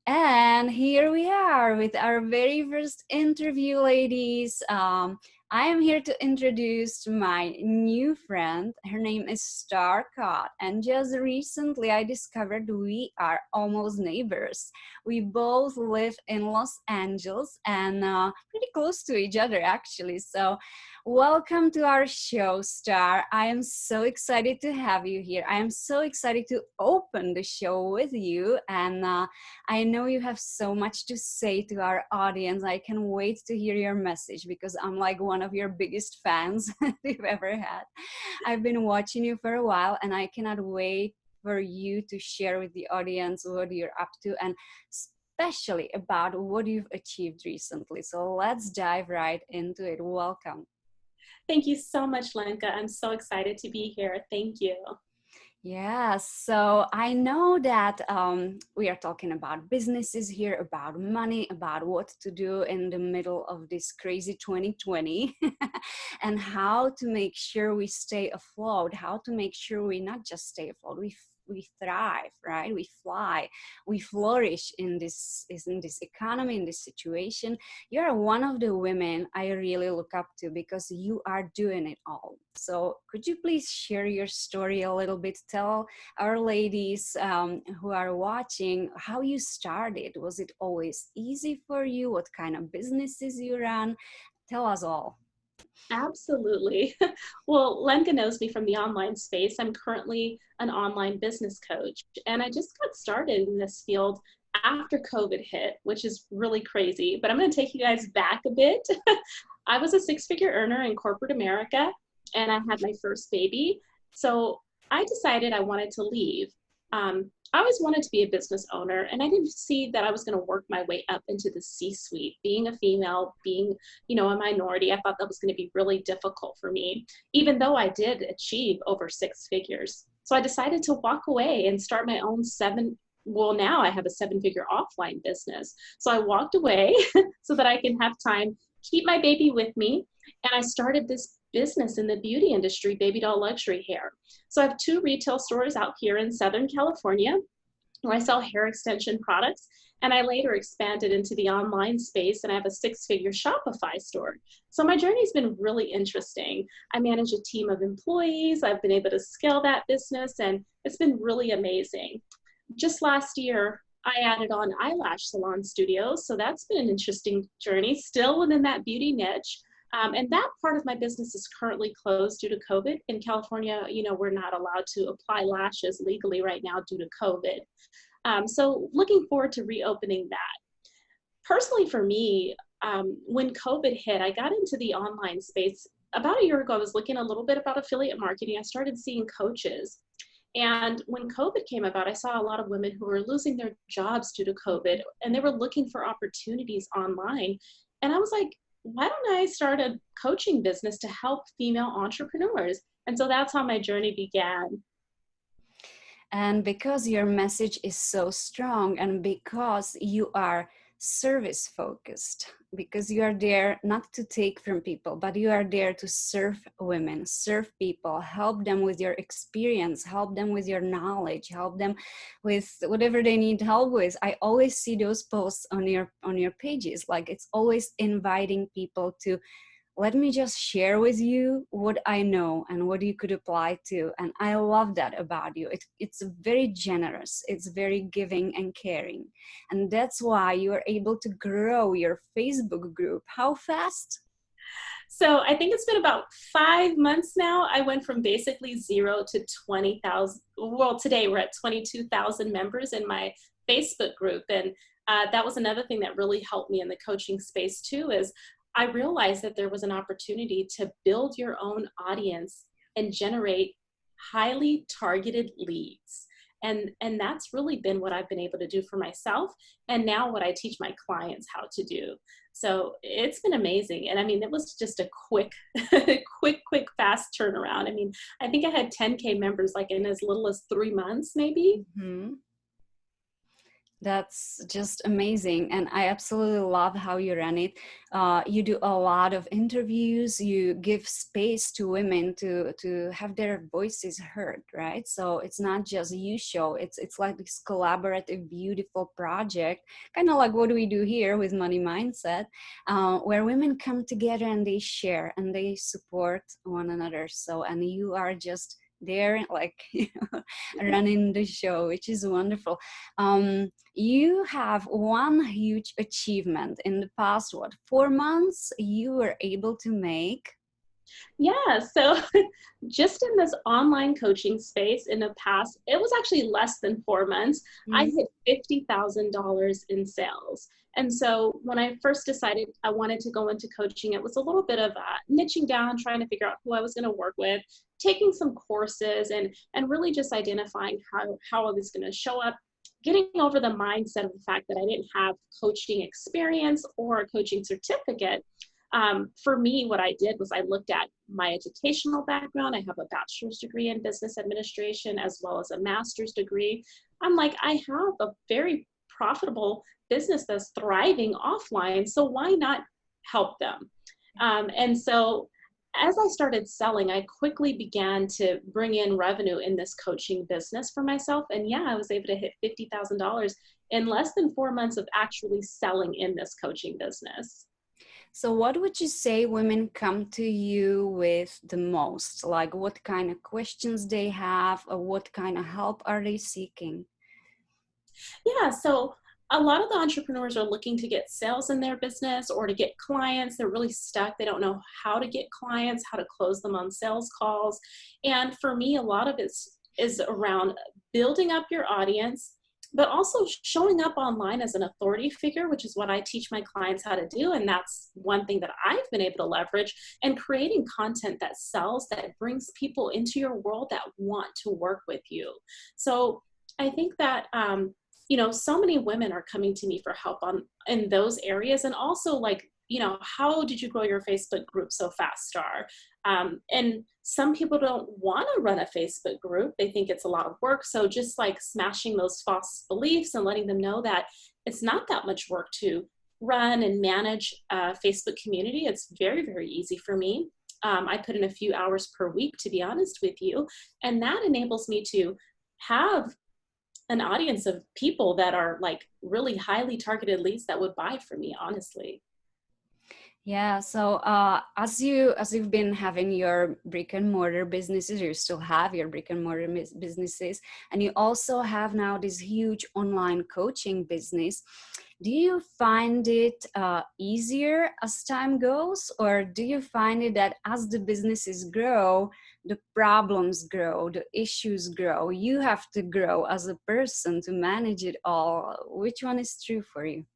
And here we are with our very first interview, ladies. I am here to introduce my new friend. Her name is Starr, and just recently I discovered we are almost neighbors. We both live in Los Angeles and pretty close to each other, actually. So, welcome to our show, Starr. I am so excited to have you here. I am so excited to open the show with you, and I know you have so much to say to our audience. I can wait to hear your message because I'm like one of your biggest fans you've ever had. I've been watching you for a while and I cannot wait for you to share with the audience what you're up to and especially about what you've achieved recently. So let's dive right into it. Welcome. Thank you so much, Lenka. I'm so excited to be here. Thank you. Yeah, so I know that we are talking about businesses here, about money, about what to do in the middle of this crazy 2020, and how to make sure we stay afloat, how to make sure we not just stay afloat, we thrive, right? We fly, we flourish in this economy, in this situation. You're one of the women I really look up to because you are doing it all. So could you please share your story a little bit? Tell our ladies who are watching how you started. Was it always easy for you? What kind of businesses you run? Tell us all. Absolutely. Well, Lenka knows me from the online space. I'm currently an online business coach, and I just got started in this field after COVID hit, which is really crazy. But I'm going to take you guys back a bit. I was a six-figure earner in corporate America, and I had my first baby. So I decided I wanted to leave. I always wanted to be a business owner, and I didn't see that I was going to work my way up into the C-suite. Being a female, being a minority, I thought that was going to be really difficult for me, even though I did achieve over six figures. So I decided to walk away and start my own well, now I have a seven-figure offline business. So I walked away so that I can have time, keep my baby with me, and I started this business in the beauty industry, baby doll luxury hair. So I have two retail stores out here in Southern California where I sell hair extension products. And I later expanded into the online space and I have a six-figure Shopify store. So my journey's been really interesting. I manage a team of employees. I've been able to scale that business and it's been really amazing. Just last year, I added on eyelash salon studios. So that's been an interesting journey, still within that beauty niche. And that part of my business is currently closed due to COVID. In California, we're not allowed to apply lashes legally right now due to COVID. So looking forward to reopening that. Personally, for me, when COVID hit, I got into the online space. About a year ago, I was looking a little bit about affiliate marketing. I started seeing coaches. And when COVID came about, I saw a lot of women who were losing their jobs due to COVID, and they were looking for opportunities online. And I was like, why don't I start a coaching business to help female entrepreneurs? And so that's how my journey began. And because your message is so strong and because you are service focused, because you are there not to take from people, but you are there to serve women, serve people, help them with your experience, help them with your knowledge, help them with whatever they need help with. I always see those posts on your pages, like it's always inviting people to let me just share with you what I know and what you could apply to. And I love that about you. It's very generous, it's very giving and caring. And that's why you are able to grow your Facebook group. How fast? So I think it's been about 5 months now. I went from basically zero to 20,000. Well, today we're at 22,000 members in my Facebook group. And that was another thing that really helped me in the coaching space too, is I realized that there was an opportunity to build your own audience and generate highly targeted leads. And that's really been what I've been able to do for myself. And now what I teach my clients how to do. So it's been amazing. And I mean, it was just a quick, fast turnaround. I mean, I think I had 10K members like in as little as 3 months, maybe. Mm-hmm. That's just amazing. And I absolutely love how you run it. You do a lot of interviews, you give space to women to have their voices heard, right? So it's not just you show, it's like this collaborative, beautiful project, kind of like what we do here with Money Mindset, where women come together and they share and they support one another. So, and you are just there, like, running the show, which is wonderful. You have one huge achievement in the past, what, 4 months you were able to make? Yeah, so just in this online coaching space in the past, it was actually less than 4 months, I Mhm. hit $50,000 in sales. And so when I first decided I wanted to go into coaching, it was a little bit of niching down, trying to figure out who I was going to work with, taking some courses, and really just identifying how I was going to show up, getting over the mindset of the fact that I didn't have coaching experience or a coaching certificate. For me, what I did was I looked at my educational background. I have a bachelor's degree in business administration as well as a master's degree. I'm like, I have a very profitable business that's thriving offline. So why not help them? And so as I started selling, I quickly began to bring in revenue in this coaching business for myself. And yeah, I was able to hit $50,000 in less than 4 months of actually selling in this coaching business. So what would you say women come to you with the most? Like what kind of questions they have, or what kind of help are they seeking? Yeah, so a lot of the entrepreneurs are looking to get sales in their business or to get clients. They're really stuck. They don't know how to get clients, how to close them on sales calls. And for me, a lot of it is around building up your audience, but also showing up online as an authority figure, which is what I teach my clients how to do. And that's one thing that I've been able to leverage, and creating content that sells, that brings people into your world that want to work with you. So I think that so many women are coming to me for help on in those areas, and also like, how did you grow your Facebook group so fast, Star? And some people don't want to run a Facebook group. They think it's a lot of work. So just like smashing those false beliefs and letting them know that it's not that much work to run and manage a Facebook community. It's very, very easy for me. I put in a few hours per week, to be honest with you. And that enables me to have an audience of people that are like really highly targeted leads that would buy from me, honestly. Yeah, so as you've been having your brick and mortar businesses, you still have your brick and mortar businesses, and you also have now this huge online coaching business. Do you find it easier as time goes, or do you find it that as the businesses grow, the problems grow, the issues grow? You have to grow as a person to manage it all. Which one is true for you?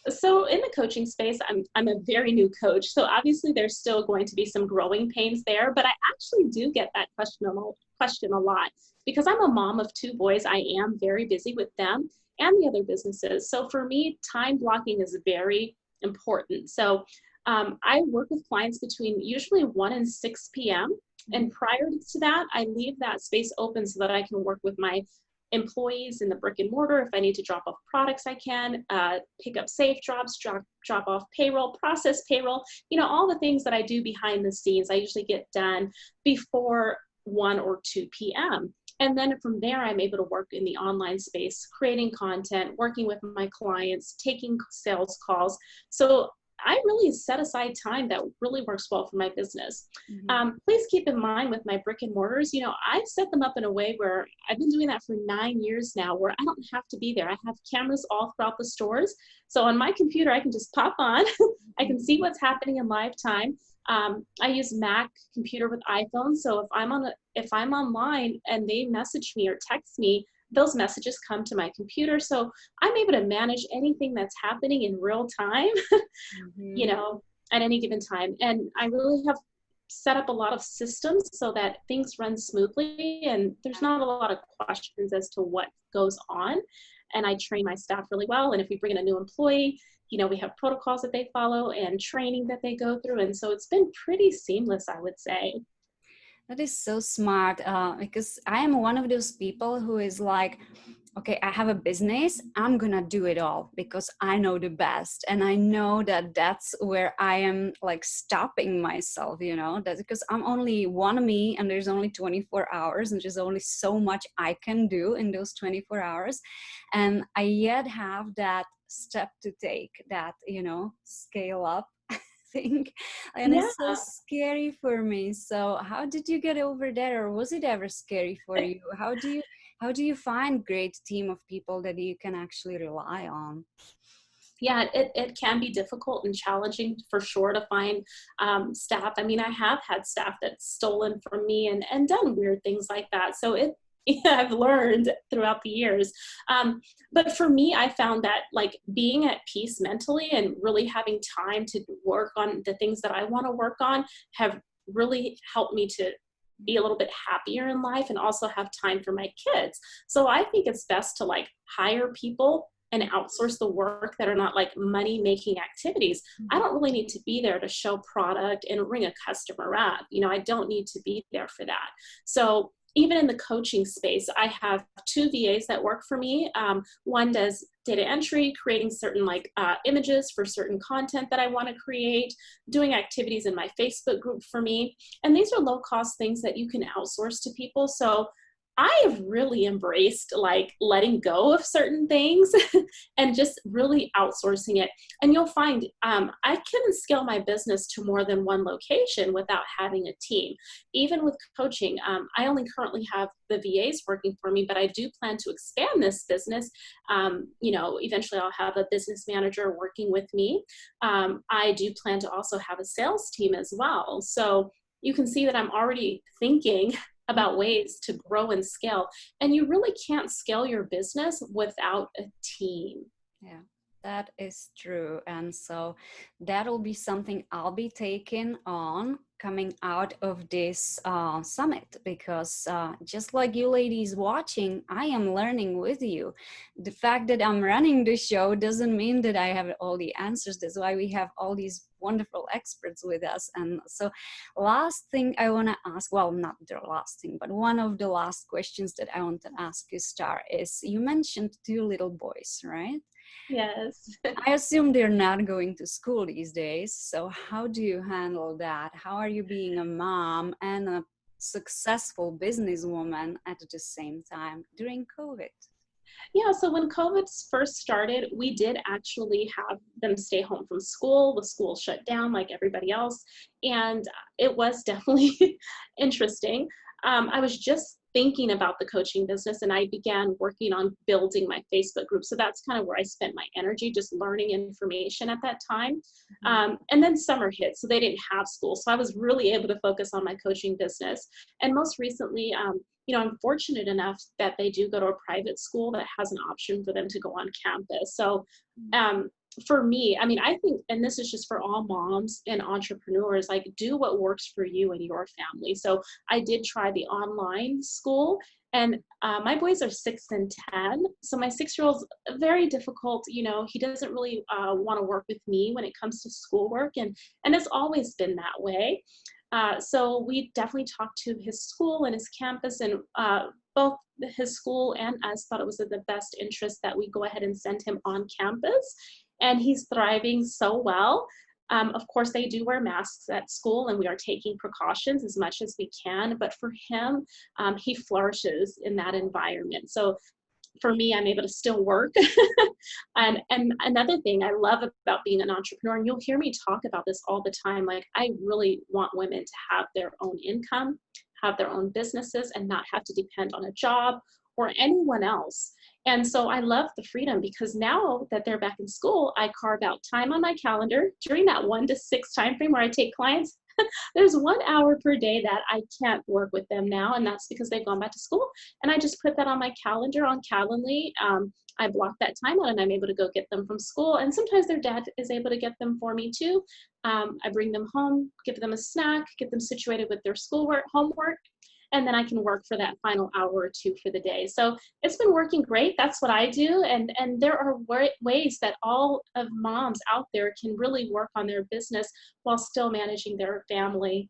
So in the coaching space, I'm a very new coach. So obviously there's still going to be some growing pains there, but I actually do get that question a lot because I'm a mom of two boys. I am very busy with them and the other businesses. So for me, time blocking is very important. So I work with clients between usually 1 and 6 p.m. And prior to that, I leave that space open so that I can work with my employees in the brick and mortar. If I need to drop off products, I can pick up safe drops, drop off payroll, process payroll, all the things that I do behind the scenes. I usually get done before 1 or 2 p.m. And then from there, I'm able to work in the online space, creating content, working with my clients, taking sales calls. So I really set aside time that really works well for my business. Mhm. Please keep in mind with my brick and mortars, I've set them up in a way where I've been doing that for 9 years now, where I don't have to be there. I have cameras all throughout the stores. So on my computer, I can just pop on. I can see what's happening in live time. I use Mac computer with iPhone. So if I'm online and they message me or text me, those messages come to my computer. So I'm able to manage anything that's happening in real time, you Mhm. know, at any given time. And I really have set up a lot of systems so that things run smoothly and there's not a lot of questions as to what goes on. And I train my staff really well. And if we bring in a new employee, we have protocols that they follow and training that they go through. And so it's been pretty seamless, I would say. That is so smart, because I am one of those people who is like, okay, I have a business, I'm gonna do it all because I know the best. And I know that that's where I am like stopping myself, you know, that's because I'm only one me and there's only 24 hours and there's only so much I can do in those 24 hours. And I yet have that step to take, that, you know, scale up thing. And Yeah. it's so scary for me. So how did you get over that, or was it ever scary for you? How do you find great team of people that you can actually rely on? Yeah, it can be difficult and challenging for sure to find staff. I mean, I have had staff that's stolen from me and done weird things like that. So it, yeah, I've learned throughout the years. But for me, I found that like being at peace mentally and really having time to work on the things that I want to work on have really helped me to be a little bit happier in life and also have time for my kids. So I think it's best to like hire people and outsource the work that are not like money making activities. I don't really need to be there to show product and ring a customer up. You know, I don't need to be there for that. So even in the coaching space, I have two VAs that work for me. One does data entry, creating certain like images for certain content that I want to create, doing activities in my Facebook group for me. And these are low cost things that you can outsource to people. So I have really embraced like letting go of certain things and just really outsourcing it. And you'll find I can scale my business to more than one location without having a team. Even with coaching, I only currently have the VAs working for me, but I do plan to expand this business. You know, eventually I'll have a business manager working with me. I do plan to also have a sales team as well. So you can see that I'm already thinking about ways to grow and scale. And you really can't scale your business without a team. Yeah, that is true. And so that'll be something I'll be taking on coming out of this summit, because just like you ladies watching, I am learning with you. The fact that I'm running the show doesn't mean that I have all the answers. That's why we have all these wonderful experts with us. And so last thing I want to ask, well, not the last thing, but one of the last questions that I want to ask you, Starr, is you mentioned two little boys, right? Yes. I assume they're not going to school these days. So how do you handle that? How are you being a mom and a successful businesswoman at the same time during COVID? Yeah, so when COVID first started, we did actually have them stay home from school. The school shut down like everybody else. And it was definitely interesting. I was just thinking about the coaching business and I began working on building my Facebook group. So that's kind of where I spent my energy, just learning information at that time. Mhm. And then summer hit, so they didn't have school. So I was really able to focus on my coaching business. And most recently, you know, I'm fortunate enough that they do go to a private school that has an option for them to go on campus. So for me, I mean, I think, and this is just for all moms and entrepreneurs, like do what works for you and your family. So I did try the online school, and my boys are 6 and 10. So my 6-year-old's very difficult. You know, he doesn't really want to work with me when it comes to schoolwork, and it's always been that way. So we definitely talked to his school and his campus, and both his school and us thought it was in the best interest that we go ahead and send him on campus. And he's thriving so well. Of course, they do wear masks at school, and we are taking precautions as much as we can. But for him, he flourishes in that environment. So for me, I'm able to still work. And another thing I love about being an entrepreneur, and you'll hear me talk about this all the time, like I really want women to have their own income, have their own businesses, and not have to depend on a job or anyone else. And so I love the freedom because now that they're back in school, I carve out time on my calendar during that 1 to 6 time frame where I take clients. There's 1 hour per day that I can't work with them now, and that's because they've gone back to school. And I just put that on my calendar on Calendly. I block that time out, and I'm able to go get them from school. And sometimes their dad is able to get them for me too. I bring them home, give them a snack, get them situated with their schoolwork, homework, and then I can work for that final hour or two for the day. So it's been working great. That's what I do. And there are ways that all of moms out there can really work on their business while still managing their family.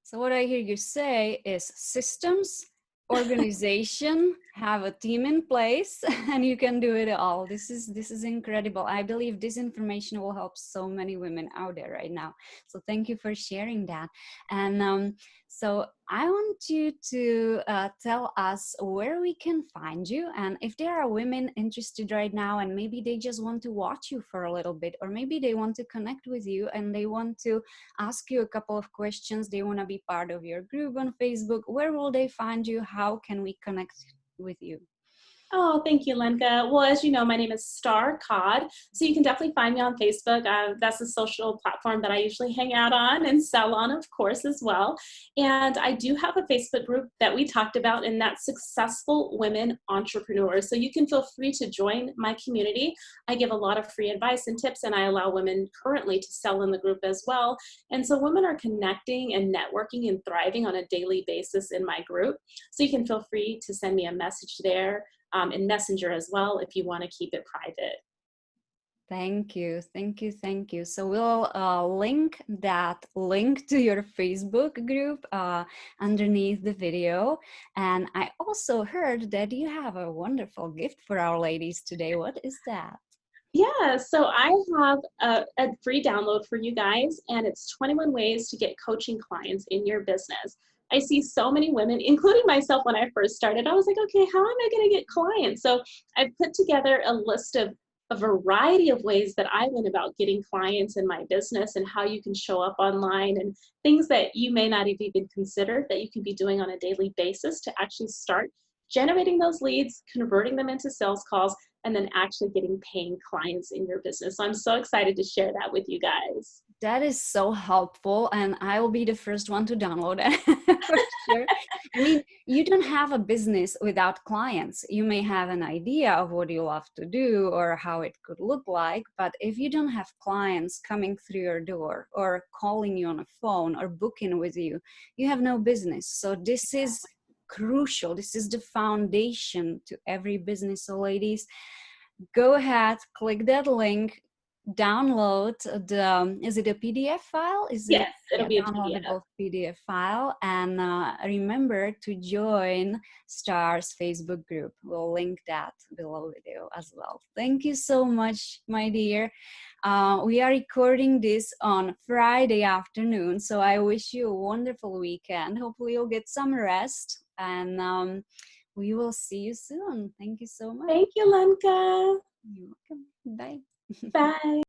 So what I hear you say is systems, organization, have a team in place and you can do it all. This is incredible. I believe this information will help so many women out there right now. So thank you for sharing that. And so I want you to tell us where we can find you, and if there are women interested right now and maybe they just want to watch you for a little bit, or maybe they want to connect with you and they want to ask you a couple of questions, they want to be part of your group on Facebook, where will they find you? How can we connect with you? Oh, thank you, Lenka. Well, as you know, my name is Starr Cod, so you can definitely find me on Facebook. That's a social platform that I usually hang out on and sell on, of course, as well. And I do have a Facebook group that we talked about, and that's Successful Women Entrepreneurs. So you can feel free to join my community. I give a lot of free advice and tips, and I allow women currently to sell in the group as well. And so women are connecting and networking and thriving on a daily basis in my group. So you can feel free to send me a message there, in Messenger as well, if you want to keep it private. Thank you, thank you, thank you. So we'll link that link to your Facebook group underneath the video. And I also heard that you have a wonderful gift for our ladies today. What is that? Yeah, so I have a free download for you guys, and it's 21 ways to get coaching clients in your business. I see so many women, including myself when I first started. I was like, okay, how am I going to get clients? So I've put together a list of a variety of ways that I went about getting clients in my business, and how you can show up online, and things that you may not have even considered that you can be doing on a daily basis to actually start generating those leads, converting them into sales calls, and then actually getting paying clients in your business. So I'm so excited to share that with you guys. That is so helpful, and I will be the first one to download it for sure. I mean, you don't have a business without clients. You may have an idea of what you love to do or how it could look like, but if you don't have clients coming through your door or calling you on a phone or booking with you, you have no business. So this is crucial. This is the foundation to every business. So ladies, go ahead, click that link, download the, is it a PDF file? Is it, Yes, it'll yeah, be a PDF. downloadable PDF file. And remember to join Starr's Facebook group. We'll link that below video as well. Thank you so much, my dear. We are recording this on Friday afternoon, so I wish you a wonderful weekend. Hopefully you'll get some rest, and we will see you soon. Thank you so much. Thank you, Lenka. You're welcome. Bye. Bye.